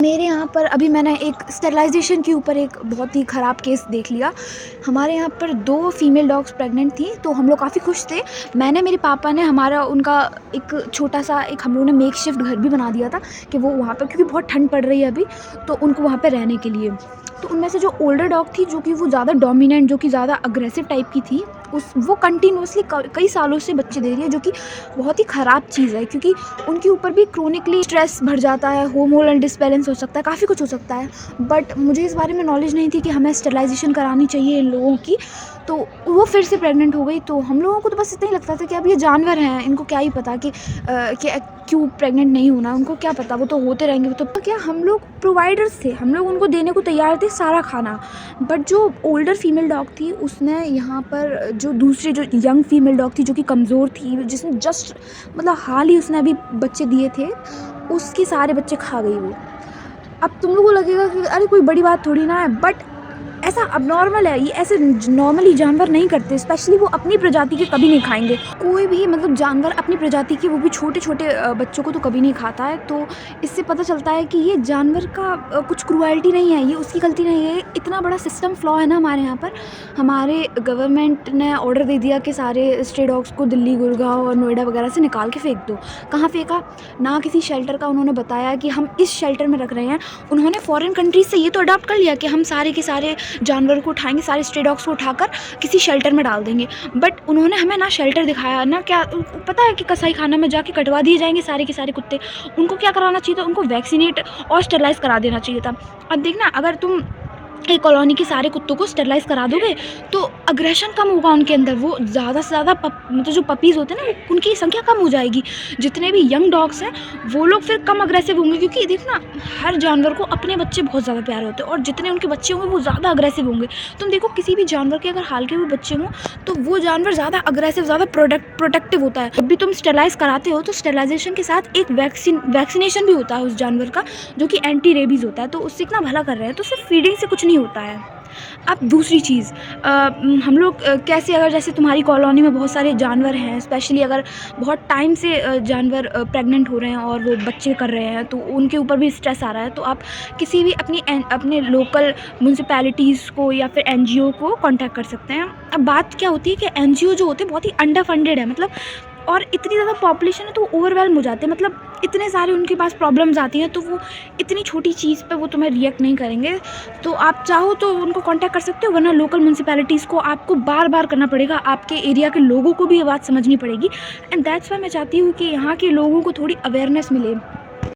मेरे यहाँ पर अभी मैंने एक स्टेरिलाइज़ेशन के ऊपर एक बहुत ही ख़राब केस देख लिया। हमारे यहाँ पर 2 फीमेल डॉग्स प्रेग्नेंट थी, तो हम लोग काफ़ी खुश थे। मैंने, मेरे पापा ने हमारा उनका एक छोटा-सा एक हम लोगों ने मेकशिफ्ट घर भी बना दिया था कि वो वहाँ पर, क्योंकि बहुत ठंड पड़ रही है अभी, तो उनको वहाँ पे रहने के लिए। तो उनमें से जो ओल्डर डॉग थी, जो कि वो ज़्यादा डोमिनेंट, जो कि ज़्यादा अग्रेसिव टाइप की थी, वो कंटिन्यूअसली कई सालों से बच्चे दे रही है, जो कि बहुत ही ख़राब चीज़ है, क्योंकि उनके ऊपर भी क्रोनिकली स्ट्रेस बढ़ जाता है, हार्मोनल डिसबैलेंस हो सकता है, काफ़ी कुछ हो सकता है। बट मुझे इस बारे में नॉलेज नहीं थी कि हमें स्टेरिलाइज़ेशन करानी चाहिए इन लोगों की। तो वो फिर से प्रेग्नेंट हो गई, तो हम लोगों को तो बस इतना ही लगता था कि अब ये जानवर हैं, इनको क्या ही पता कि क्यों प्रेग्नेंट नहीं होना, उनको क्या पता, वो तो होते रहेंगे। वो तो क्या, हम लोग प्रोवाइडर्स थे, हम लोग उनको देने को तैयार थे सारा खाना। बट जो ओल्डर फीमेल डॉग थी, उसने यहाँ पर जो दूसरी जो यंग फीमेल डॉग थी, जो कि कमज़ोर थी, जिसने जस्ट मतलब हाल ही उसने अभी बच्चे दिए थे, उसके सारे बच्चे खा गई वो। अब तुम लोगों को लगेगा कि अरे कोई बड़ी बात थोड़ी ना है, बट ऐसा अबनॉर्मल है, ये ऐसे नॉर्मली जानवर नहीं करते, स्पेशली वो अपनी प्रजाति के कभी नहीं खाएंगे। कोई भी मतलब जानवर अपनी प्रजाति के, वो भी छोटे छोटे बच्चों को तो कभी नहीं खाता है। तो इससे पता चलता है कि ये जानवर का कुछ क्रूएल्टी नहीं है, ये उसकी गलती नहीं है। इतना बड़ा सिस्टम फ्लॉ है ना हमारे यहाँ पर। हमारे गवर्नमेंट ने ऑर्डर दे दिया कि सारे स्ट्रे डॉग्स को दिल्ली, गुड़गांव और नोएडा वगैरह से निकाल के फेंक दो। कहाँ फेंका? ना किसी शेल्टर का उन्होंने बताया कि हम इस शेल्टर में रख रहे हैं। उन्होंने फॉरेन कंट्रीज से ये तो अडॉप्ट कर लिया कि हम सारे के सारे जानवर को उठाएंगे, सारे स्ट्रे डॉग्स को उठाकर किसी शेल्टर में डाल देंगे। बट उन्होंने हमें ना शेल्टर दिखाया, ना क्या। पता है कि कसाई खाना में जाके कटवा दिए जाएंगे सारे के सारे कुत्ते। उनको क्या कराना चाहिए था? उनको वैक्सीनेट और स्टेरलाइज करा देना चाहिए था। अब देखना, अगर तुम एक कॉलोनी के सारे कुत्तों को स्टेरलाइज करा दोगे तो अग्रेशन कम होगा उनके अंदर। वो ज़्यादा से ज़्यादा मतलब जो पपीज़ होते हैं ना, उनकी संख्या कम हो जाएगी। जितने भी यंग डॉग्स हैं वो लोग फिर कम अग्रेसिव होंगे, क्योंकि देखना, हर जानवर को अपने बच्चे बहुत ज़्यादा प्यारे होते हैं, और जितने उनके बच्चे होंगे वो ज़्यादा अग्रेसिव होंगे। तुम देखो, किसी भी जानवर के अगर हाल के हुए बच्चे हों तो वो जानवर ज़्यादा अग्रेसिव, ज़्यादा प्रोटेक्टिव होता है। जब भी तुम स्टेरलाइज कराते हो तो स्टेरलाइजेशन के साथ एक वैक्सीनेशन भी होता है उस जानवर का, जो कि एंटी रेबीज़ होता है। तो उससे इतना भला कर रहे हैं, तो सिर्फ फीडिंग से कुछ नहीं होता है। अब दूसरी चीज़, हम लोग कैसे, अगर जैसे तुम्हारी कॉलोनी में बहुत सारे जानवर हैं, स्पेशली अगर बहुत टाइम से जानवर प्रेग्नेंट हो रहे हैं और वो बच्चे कर रहे हैं, तो उनके ऊपर भी स्ट्रेस आ रहा है, तो आप किसी भी अपने लोकल म्यूनसिपैलिटीज़ को या फिर एनजीओ को कांटेक्ट कर सकते हैं। अब बात क्या होती है कि एनजीओ जो होते हैं बहुत ही अंडर फंडेड है, मतलब, और इतनी ज़्यादा पॉपुलेशन है तो वो ओवरवेल्म हो जाते हैं। मतलब इतने सारे उनके पास प्रॉब्लम्स आती हैं, तो वो इतनी छोटी चीज़ पे वो तुम्हें रिएक्ट नहीं करेंगे। तो आप चाहो तो उनको कांटेक्ट कर सकते हो, वरना लोकल म्यूनसिपैलिटीज़ को आपको बार बार करना पड़ेगा। आपके एरिया के लोगों को भी ये बात समझनी पड़ेगी। एंड दैट्स वाई मैं चाहती हूँ कि यहाँ के लोगों को थोड़ी अवेयरनेस मिले।